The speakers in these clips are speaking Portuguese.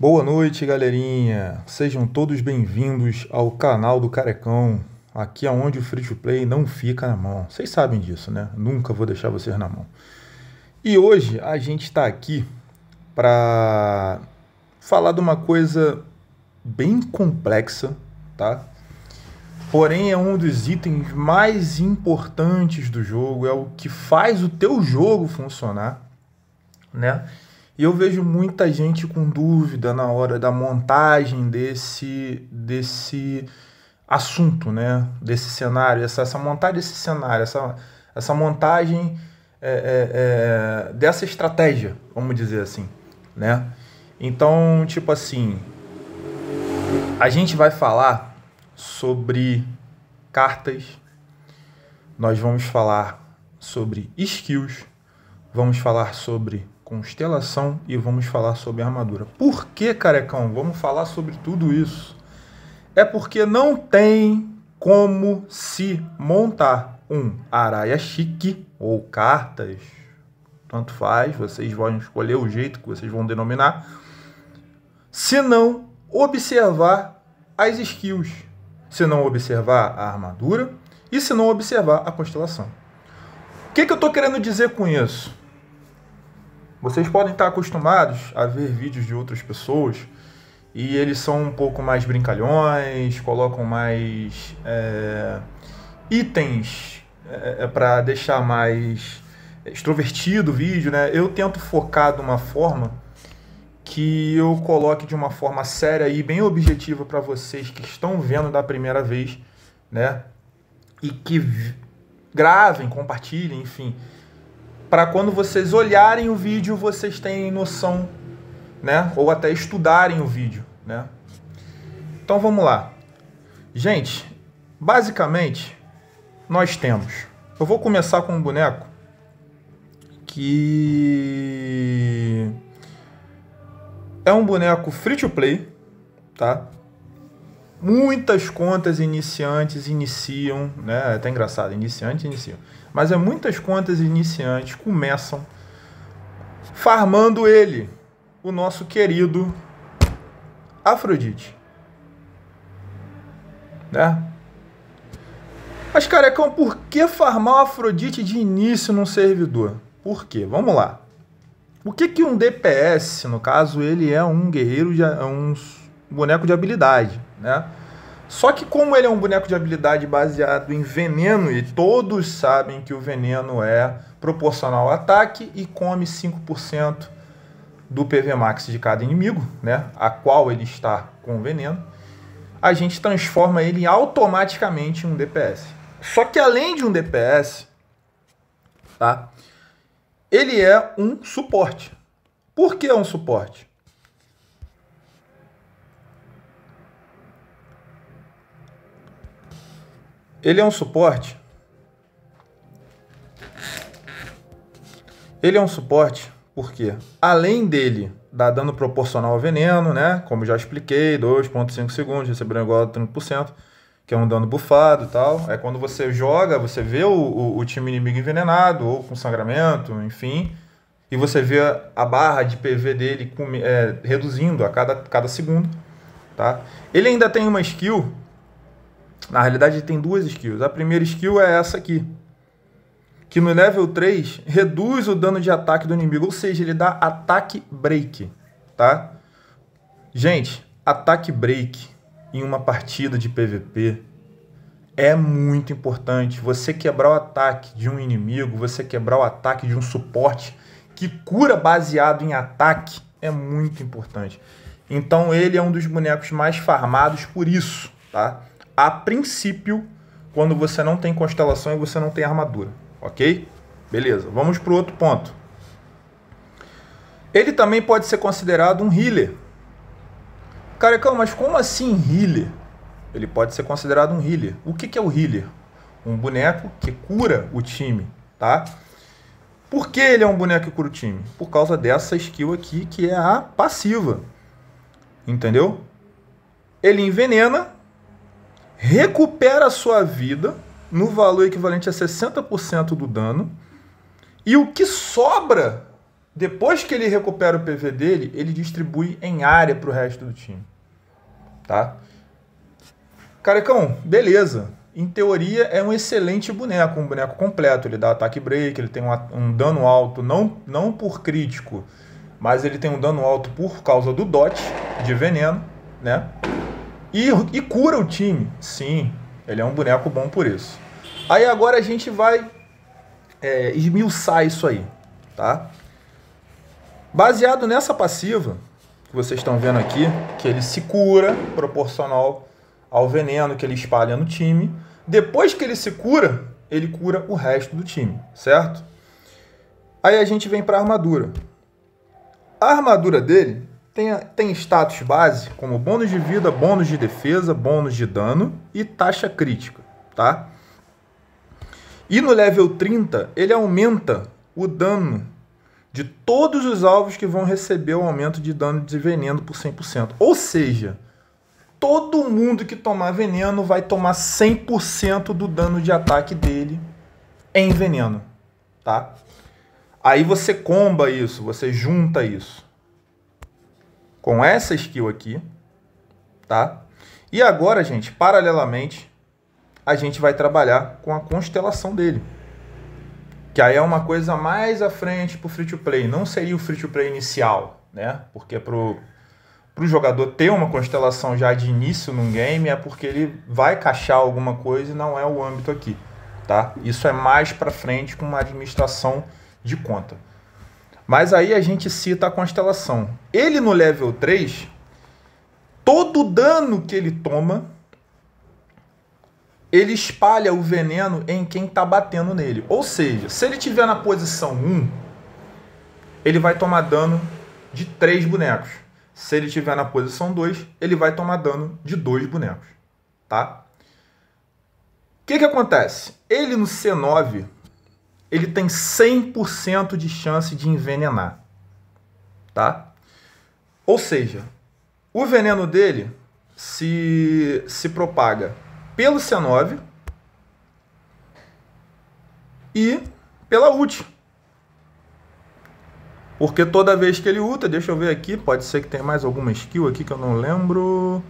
Boa noite, galerinha. Sejam todos bem-vindos ao canal do Carecão. Aqui é onde o free to play não fica na mão. Vocês sabem disso, né? Nunca vou deixar vocês na mão. E hoje a gente está aqui para falar de uma coisa bem complexa, tá? Porém é um dos itens mais importantes do jogo, é o que faz o teu jogo funcionar, né? E eu vejo muita gente com dúvida na hora da montagem desse assunto, né? Desse cenário, essa montagem desse cenário, essa montagem dessa estratégia, vamos dizer assim, né? Então, tipo assim, a gente vai falar sobre cartas, nós vamos falar sobre skills, vamos falar sobre constelação e vamos falar sobre armadura. Por que, Carecão? Vamos falar sobre tudo isso. É porque não tem como se montar um Araya Chique ou cartas, tanto faz, vocês vão escolher o jeito que vocês vão denominar, se não observar as skills, se não observar a armadura e se não observar a constelação. O que eu estou querendo dizer com isso? Vocês podem estar acostumados a ver vídeos de outras pessoas e eles são um pouco mais brincalhões, colocam mais itens para deixar mais extrovertido o vídeo, né? Eu tento focar de uma forma que eu coloque de uma forma séria e bem objetiva para vocês que estão vendo da primeira vez, né? E que gravem, compartilhem, enfim, para quando vocês olharem o vídeo, vocês tenham noção, né? Ou até estudarem o vídeo, né? Então vamos lá. Gente, basicamente, nós temos... Eu vou começar com um boneco que é um boneco free to play, tá? Muitas contas iniciantes iniciam, né? É até engraçado, iniciantes iniciam. Mas muitas contas iniciantes começam farmando ele, o nosso querido Afrodite, né? Mas, Carecão, por que farmar o Afrodite de início num servidor? Por quê? Vamos lá. O que um DPS, no caso, ele é um guerreiro, um boneco de habilidade, né? Só que como ele é um boneco de habilidade baseado em veneno, e todos sabem que o veneno é proporcional ao ataque e come 5% do PV Max de cada inimigo, né, a qual ele está com veneno, a gente transforma ele automaticamente em um DPS. Só que além de um DPS, tá, ele é um suporte. Por que é um suporte? Ele é um suporte. Ele é um suporte porque, além dele dar dano proporcional ao veneno, né? Como já expliquei, 2,5 segundos, recebendo igual a 30%, que é um dano bufado e tal. É quando você joga, você vê o time inimigo envenenado ou com sangramento, enfim, e você vê a barra de PV dele reduzindo a cada segundo, tá? Ele ainda tem uma skill. Na realidade, ele tem duas skills. A primeira skill é essa aqui, que no level 3 reduz o dano de ataque do inimigo, ou seja, ele dá ataque break, tá? Gente, ataque break em uma partida de PVP é muito importante. Você quebrar o ataque de um inimigo, você quebrar o ataque de um suporte que cura baseado em ataque é muito importante. Então ele é um dos bonecos mais farmados por isso, tá? A princípio, quando você não tem constelação e você não tem armadura, ok? Beleza, vamos para o outro ponto. Ele também pode ser considerado um healer. Carecão, mas como assim healer? Ele pode ser considerado um healer. O que é o healer? Um boneco que cura o time, tá? Por que ele é um boneco que cura o time? Por causa dessa skill aqui, que é a passiva. Entendeu? Ele envenena, recupera a sua vida no valor equivalente a 60% do dano, e o que sobra Depois que ele recupera o PV dele, ele distribui em área para o resto do time. Tá? Carecão, beleza. Em teoria é um excelente boneco, um boneco completo. Ele dá ataque break, ele tem um dano alto, não por crítico, mas ele tem um dano alto por causa do dot de veneno, né? E cura o time. Sim, ele é um boneco bom por isso. Aí agora a gente vai esmiuçar isso aí, tá? Baseado nessa passiva que vocês estão vendo aqui, que ele se cura proporcional ao veneno que ele espalha no time. Depois que ele se cura, ele cura o resto do time, certo? Aí a gente vem para a armadura. A armadura dele tem status base como bônus de vida, bônus de defesa, bônus de dano e taxa crítica, tá? E no level 30, ele aumenta o dano de todos os alvos que vão receber o aumento de dano de veneno por 100%. Ou seja, todo mundo que tomar veneno vai tomar 100% do dano de ataque dele em veneno, tá? Aí você comba isso, você junta isso com essa skill aqui, tá? E agora, gente, paralelamente, a gente vai trabalhar com a constelação dele. Que aí é uma coisa mais à frente pro free to play. Não seria o free to play inicial, né? Porque pro jogador ter uma constelação já de início num game é porque ele vai caixar alguma coisa e não é o âmbito aqui, tá? Isso é mais pra frente com uma administração de conta. Mas aí a gente cita a constelação. Ele no level 3, todo dano que ele toma, ele espalha o veneno em quem está batendo nele. Ou seja, se ele estiver na posição 1, ele vai tomar dano de 3 bonecos. Se ele estiver na posição 2, ele vai tomar dano de 2 bonecos. Tá? O que acontece? Ele no C9, ele tem 100% de chance de envenenar. Tá? Ou seja, o veneno dele se propaga pelo C9 e pela ult. Porque toda vez que ele ulta, deixa eu ver aqui, pode ser que tenha mais alguma skill aqui que eu não lembro.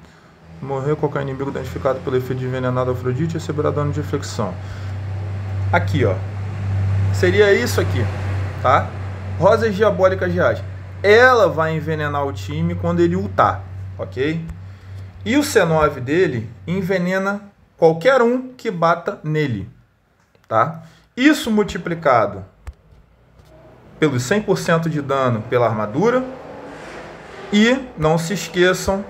Morrer qualquer inimigo danificado pelo efeito de envenenado Afrodite receberá dano de reflexão. Aqui, ó. Seria isso aqui, tá? Rosas diabólicas reais. Ela vai envenenar o time quando ele ultar, ok? E o C9 dele envenena qualquer um que bata nele, tá? Isso multiplicado pelos 100% de dano pela armadura. E não se esqueçam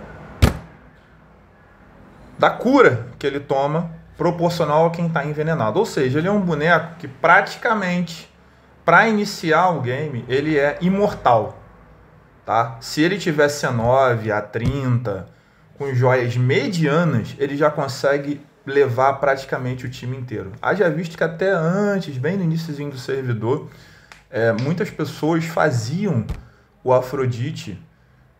da cura que ele toma proporcional a quem está envenenado. Ou seja, ele é um boneco que praticamente, para iniciar o game, ele é imortal, tá? Se ele tiver C9, A30, com joias medianas, ele já consegue levar praticamente o time inteiro. Haja visto que até antes, bem no iniciozinho do servidor, muitas pessoas faziam o Afrodite,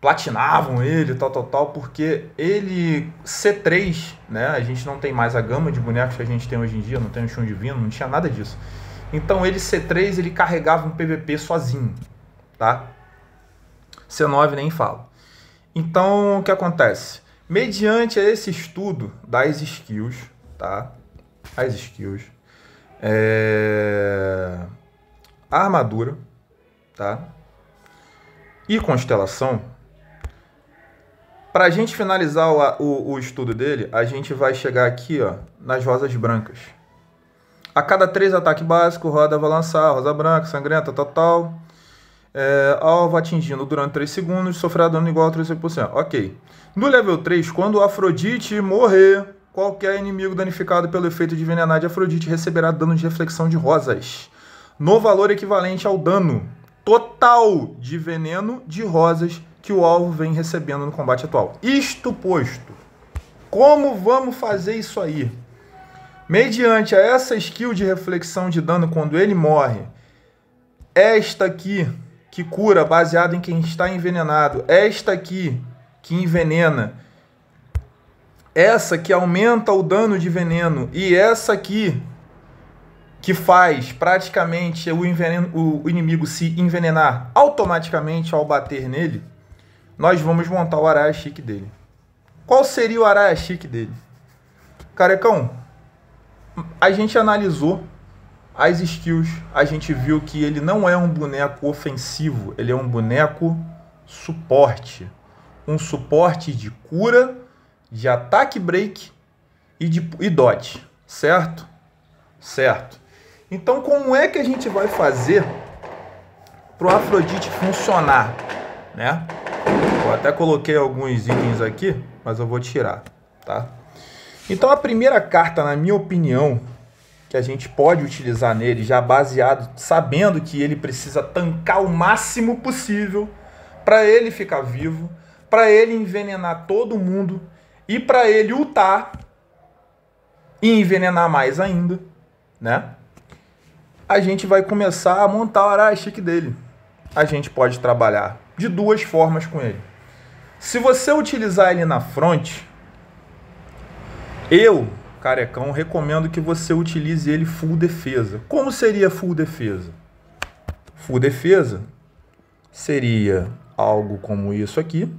platinavam ele, tal, porque ele, C3, né, a gente não tem mais a gama de bonecos que a gente tem hoje em dia, não tem o chão divino, não tinha nada disso. Então ele, C3, ele carregava um PVP sozinho, tá? C9 nem falo. Então, o que acontece? Mediante esse estudo das skills, tá? As skills, a armadura, tá? E constelação, para a gente finalizar o estudo dele, a gente vai chegar aqui, ó, nas rosas brancas. A cada 3 ataques básicos, roda vai lançar rosa branca, sangrenta, tal. Alvo atingindo durante 3 segundos, sofrerá dano igual a 35%. Ok. No level 3, quando o Afrodite morrer, qualquer inimigo danificado pelo efeito de envenenar de Afrodite receberá dano de reflexão de rosas, no valor equivalente ao dano total de veneno de rosas que o alvo vem recebendo no combate atual. Isto posto, como vamos fazer isso aí? Mediante essa skill de reflexão de dano quando ele morre, esta aqui que cura baseado em quem está envenenado, esta aqui que envenena, essa que aumenta o dano de veneno e essa aqui que faz praticamente o inimigo se envenenar automaticamente ao bater nele, nós vamos montar o Araia-Chique dele. Qual seria o Araia-Chique dele? Carecão, a gente analisou as skills, a gente viu que ele não é um boneco ofensivo, ele é um boneco suporte. Um suporte de cura, de ataque break e dodge, certo? Certo. Então, como é que a gente vai fazer para o Afrodite funcionar, né? Eu até coloquei alguns itens aqui, mas eu vou tirar, tá? Então, a primeira carta, na minha opinião, que a gente pode utilizar nele, já baseado, sabendo que ele precisa tancar o máximo possível para ele ficar vivo, para ele envenenar todo mundo e para ele ultar e envenenar mais ainda, né? A gente vai começar a montar o Araia-Chique dele. A gente pode trabalhar de duas formas com ele. Se você utilizar ele na front, eu, Carecão, recomendo que você utilize ele full defesa. Como seria full defesa? Full defesa seria algo como isso aqui.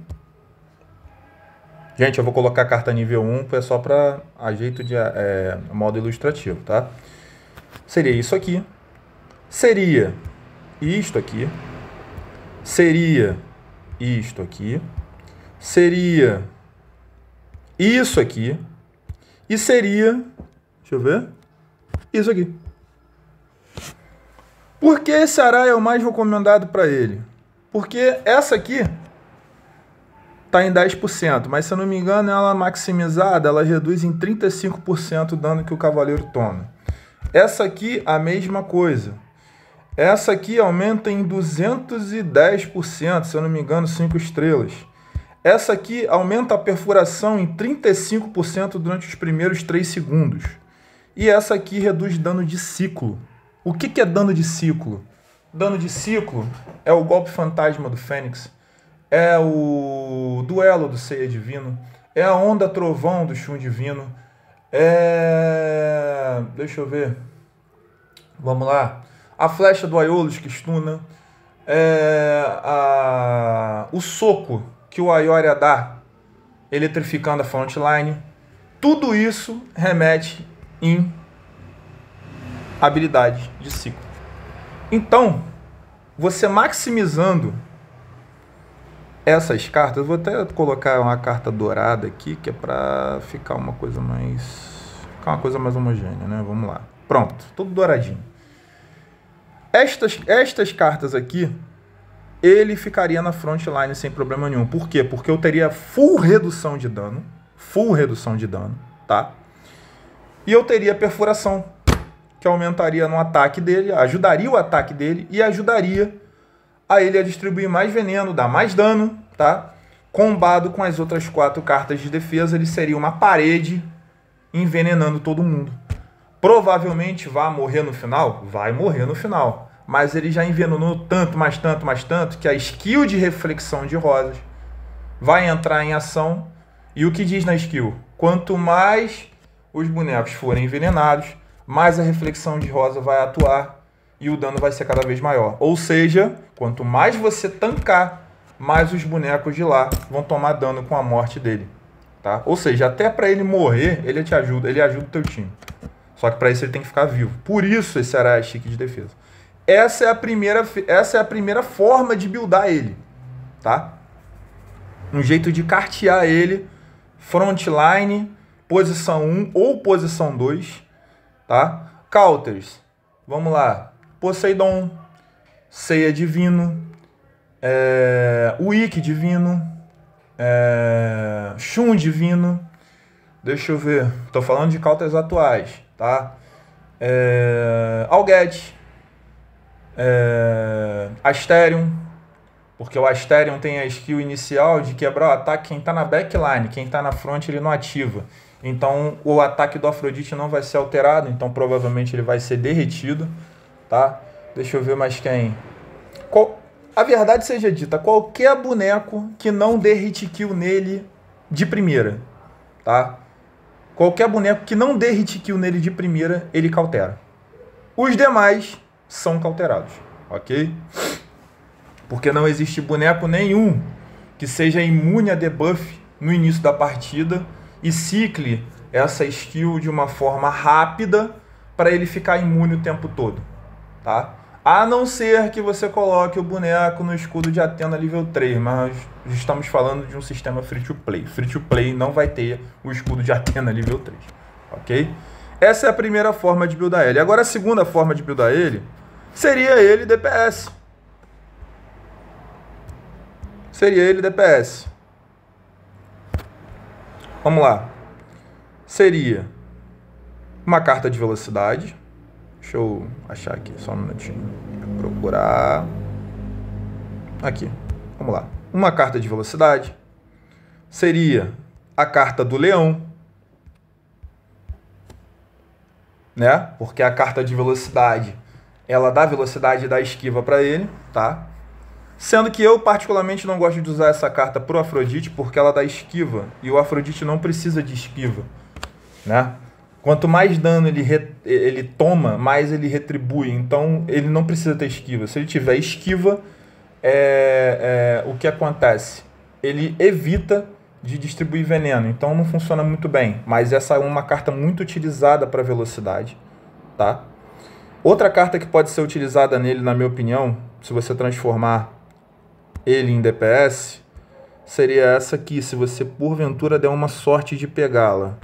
Gente, eu vou colocar a carta nível 1, é só para a jeito de modo ilustrativo, tá? Seria isso aqui. Seria isto aqui. Seria isto aqui. Seria isso aqui. E seria, deixa eu ver, isso aqui. Por que esse Araia é o mais recomendado para ele? Porque essa aqui está em 10%, mas se eu não me engano, ela maximizada, ela reduz em 35% o dano que o cavaleiro toma. Essa aqui, a mesma coisa. Essa aqui aumenta em 210%, se eu não me engano, 5 estrelas. Essa aqui aumenta a perfuração em 35% durante os primeiros 3 segundos. E essa aqui reduz dano de ciclo. O que é dano de ciclo? Dano de ciclo é o golpe fantasma do Fênix, é o duelo do Ceia Divino, é a onda trovão do Shun Divino, deixa eu ver, vamos lá, a flecha do Aiolos que stuna, o soco que o Aioria dá, eletrificando a frontline. Tudo isso remete em habilidade de ciclo. Então, você maximizando essas cartas, eu vou até colocar uma carta dourada aqui, que é para ficar uma coisa mais homogênea, né? Vamos lá. Pronto, tudo douradinho. Estas cartas aqui, ele ficaria na frontline sem problema nenhum. Por quê? Porque eu teria full redução de dano, tá? E eu teria perfuração, que aumentaria no ataque dele, ajudaria o ataque dele e ajudaria a ele a distribuir mais veneno, dar mais dano, tá? Combado com as outras 4 cartas de defesa, ele seria uma parede envenenando todo mundo. Provavelmente vai morrer no final? Vai morrer no final. Mas ele já envenenou tanto, mais tanto, que a skill de reflexão de rosas vai entrar em ação. E o que diz na skill? Quanto mais os bonecos forem envenenados, mais a reflexão de rosa vai atuar e o dano vai ser cada vez maior. Ou seja, quanto mais você tancar, mais os bonecos de lá vão tomar dano com a morte dele, tá? Ou seja, até para ele morrer, ele te ajuda, ele ajuda o teu time. Só que para isso ele tem que ficar vivo. Por isso esse Araia-Chique de defesa. Essa é a primeira forma de buildar ele, tá? Um jeito de cartear ele, frontline, posição 1 ou posição 2, tá? Counters, vamos lá. Poseidon, Ceia Divino, Wiki Divino, Shun Divino. Deixa eu ver, tô falando de counters atuais, tá? Alged, Asterion, porque o Asterion tem a skill inicial de quebrar o ataque quem tá na backline, quem tá na front ele não ativa. Então o ataque do Afrodite não vai ser alterado, então provavelmente ele vai ser derretido, tá? Deixa eu ver mais quem. A verdade seja dita, qualquer boneco que não dê hit kill nele de primeira, tá? Qualquer boneco que não dê hit kill nele de primeira, ele cautera. Os demais são cauterados, ok? Porque não existe boneco nenhum que seja imune a debuff no início da partida e cicle essa skill de uma forma rápida para ele ficar imune o tempo todo, tá? A não ser que você coloque o boneco no escudo de Athena nível 3, mas estamos falando de um sistema free to play. Free to play não vai ter o escudo de Athena nível 3, ok? Essa é a primeira forma de buildar ele. Agora a segunda forma de buildar ele seria ele DPS. Seria ele DPS. Vamos lá. Seria uma carta de velocidade. Deixa eu achar aqui, só um minutinho. Procurar. Aqui. Vamos lá. Uma carta de velocidade. Seria a carta do leão. Né? Porque a carta de velocidade, ela dá velocidade e dá esquiva para ele, tá? Sendo que eu particularmente não gosto de usar essa carta pro Afrodite porque ela dá esquiva e o Afrodite não precisa de esquiva, né? Quanto mais dano ele toma, mais ele retribui. Então ele não precisa ter esquiva. Se ele tiver esquiva, o que acontece? Ele evita de distribuir veneno. Então não funciona muito bem. Mas essa é uma carta muito utilizada para velocidade, tá? Outra carta que pode ser utilizada nele, na minha opinião, se você transformar ele em DPS, seria essa aqui, se você porventura der uma sorte de pegá-la.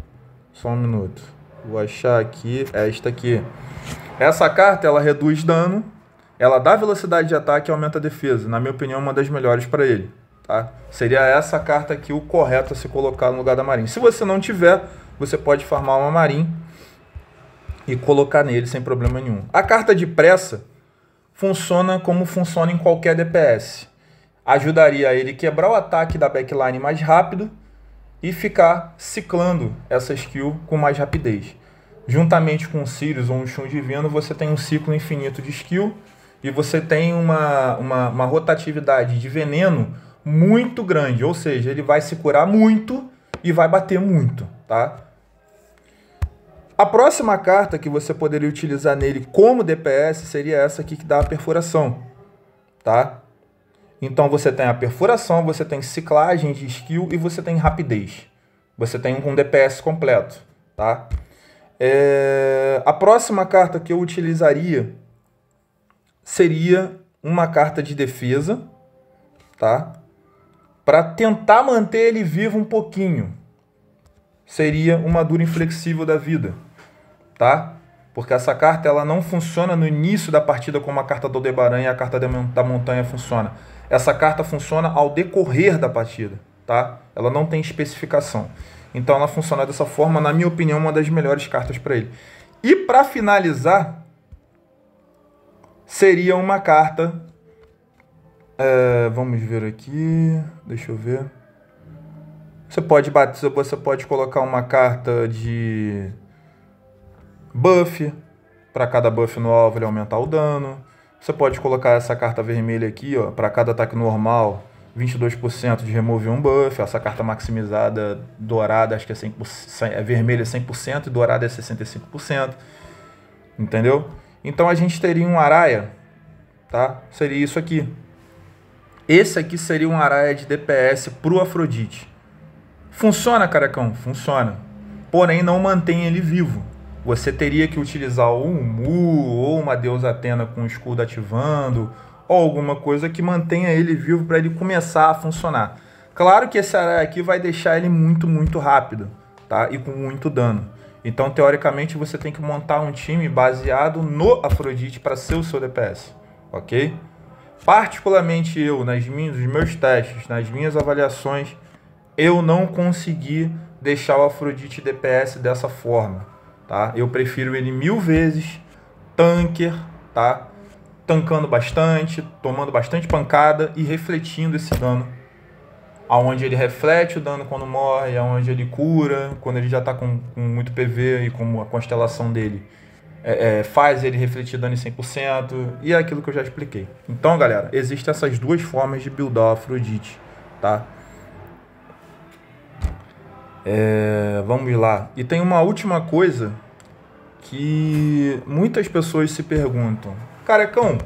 Só um minuto. Vou achar aqui, esta aqui. Essa carta, ela reduz dano, ela dá velocidade de ataque e aumenta a defesa. Na minha opinião, uma das melhores para ele, tá? Seria essa carta aqui o correto a se colocar no lugar da Marin. Se você não tiver, você pode farmar uma Marin e colocar nele sem problema nenhum. A carta de pressa funciona como funciona em qualquer DPS. Ajudaria ele a quebrar o ataque da backline mais rápido e ficar ciclando essa skill com mais rapidez. Juntamente com o Sirius ou um Shun Divino, você tem um ciclo infinito de skill e você tem uma rotatividade de veneno muito grande, ou seja, ele vai se curar muito e vai bater muito, tá? A próxima carta que você poderia utilizar nele como DPS seria essa aqui que dá a perfuração, tá? Então você tem a perfuração, você tem ciclagem de skill e você tem rapidez. Você tem um DPS completo, tá? A próxima carta que eu utilizaria seria uma carta de defesa, tá? Para tentar manter ele vivo um pouquinho. Seria uma dura inflexível da vida, tá? Porque essa carta ela não funciona no início da partida como a carta do Aldebaran e a carta da montanha funciona. Essa carta funciona ao decorrer da partida, tá? Ela não tem especificação. Então ela funciona dessa forma, na minha opinião, uma das melhores cartas para ele. E para finalizar, seria uma carta... vamos ver aqui... Deixa eu ver... Você pode colocar uma carta de buff. Para cada buff no alvo ele aumentar o dano. Você pode colocar essa carta vermelha aqui, ó, para cada ataque normal, 22% de remove um buff. Essa carta maximizada dourada, acho que é 100%, vermelha é 100% e dourada é 65%. Entendeu? Então a gente teria um Araia, tá? Seria isso aqui. Esse aqui seria um Araia de DPS pro Afrodite. Funciona, carecão? Funciona. Porém, não mantém ele vivo. Você teria que utilizar ou um Mu, ou uma deusa Athena com o escudo ativando, ou alguma coisa que mantenha ele vivo para ele começar a funcionar. Claro que esse Araia aqui vai deixar ele muito, muito rápido, tá? E com muito dano. Então, teoricamente, você tem que montar um time baseado no Afrodite para ser o seu DPS, ok? Particularmente eu, nos meus testes, nas minhas avaliações, eu não consegui deixar o Afrodite DPS dessa forma. Tá? Eu prefiro ele 1000 vezes tanker, tá? Tancando bastante, tomando bastante pancada e refletindo esse dano. Aonde ele reflete o dano quando morre, aonde ele cura, quando ele já está com muito PV e como a constelação dele faz ele refletir dano em 100%, e é aquilo que eu já expliquei. Então, galera, existem essas duas formas de buildar o Afrodite, tá? Vamos lá. E tem uma última coisa que muitas pessoas se perguntam: Carecão,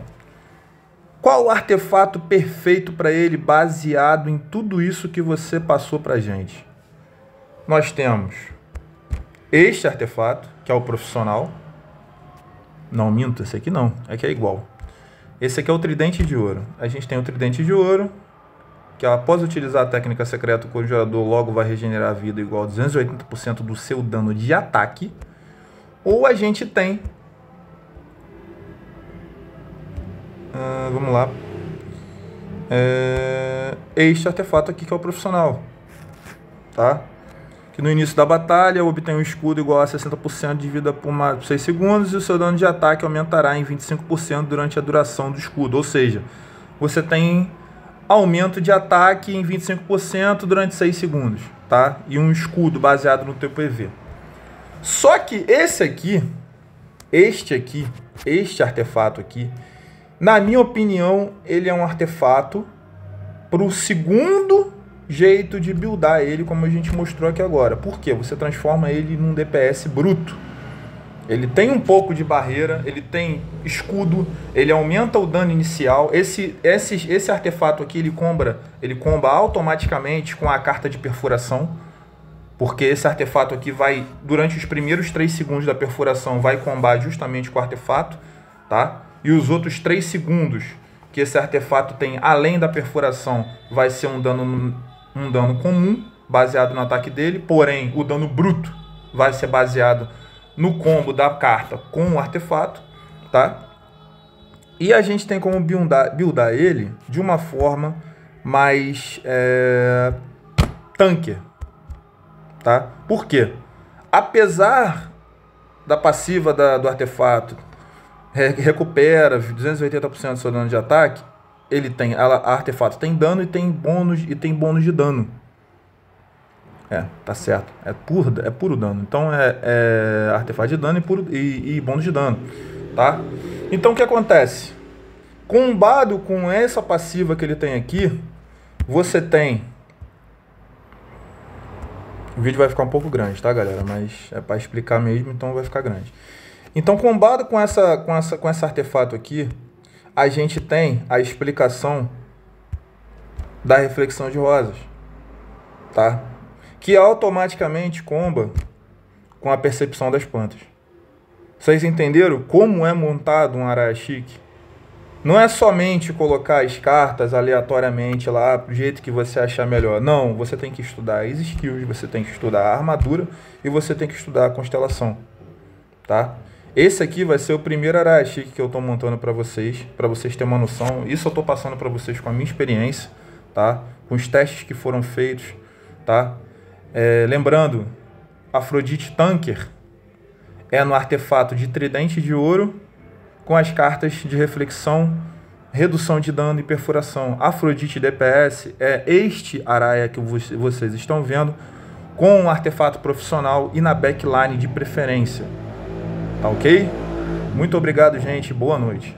qual o artefato perfeito para ele baseado em tudo isso que você passou para gente? Nós temos este artefato, que é o profissional. Não, minto, esse aqui não, é que é igual. Esse aqui é o tridente de ouro. A gente tem o tridente de ouro, que após utilizar a técnica secreta, o conjurador logo vai regenerar a vida igual a 280% do seu dano de ataque. Ou a gente tem... vamos lá. Este artefato aqui, que é o profissional. Tá? Que no início da batalha obtém um escudo igual a 60% de vida por 6 segundos e o seu dano de ataque aumentará em 25% durante a duração do escudo. Ou seja, você tem aumento de ataque em 25% durante 6 segundos, tá? E um escudo baseado no teu PV. Só que este artefato aqui, na minha opinião, ele é um artefato para o segundo jeito de buildar ele, como a gente mostrou aqui agora. Por quê? Você transforma ele num DPS bruto. Ele tem um pouco de barreira, ele tem escudo, ele aumenta o dano inicial. Esse artefato aqui, ele comba automaticamente com a carta de perfuração, porque esse artefato aqui vai, durante os primeiros 3 segundos da perfuração, vai combar justamente com o artefato, tá? E os outros 3 segundos que esse artefato tem, além da perfuração, vai ser um dano comum, baseado no ataque dele, porém o dano bruto vai ser baseado no combo da carta com o artefato, tá? E a gente tem como buildar ele de uma forma mais tanker, tá? Por quê? Apesar da passiva do artefato recupera 280% do seu dano de ataque, artefato tem dano e tem bônus de dano. Tá certo. É puro dano. Então é artefato de dano e bônus de dano, tá? Então o que acontece? Combado com essa passiva que ele tem aqui, você tem... O vídeo vai ficar um pouco grande, tá, galera? Mas é para explicar mesmo, então vai ficar grande. Então, combado com esse artefato aqui, a gente tem a explicação da reflexão de rosas, tá? Que automaticamente comba com a percepção das plantas. Vocês entenderam como é montado um Araia Chique? Não é somente colocar as cartas aleatoriamente lá, do jeito que você achar melhor. Não, você tem que estudar as skills, você tem que estudar a armadura e você tem que estudar a constelação, tá? Esse aqui vai ser o primeiro Araia Chique que eu estou montando para vocês terem uma noção. Isso eu estou passando para vocês com a minha experiência, tá? Com os testes que foram feitos, tá? Lembrando, Afrodite Tanker é no artefato de tridente de ouro com as cartas de reflexão, redução de dano e perfuração. Afrodite DPS é este Araia que vocês estão vendo com um artefato profissional e na backline de preferência. Tá ok? Muito obrigado, gente. Boa noite.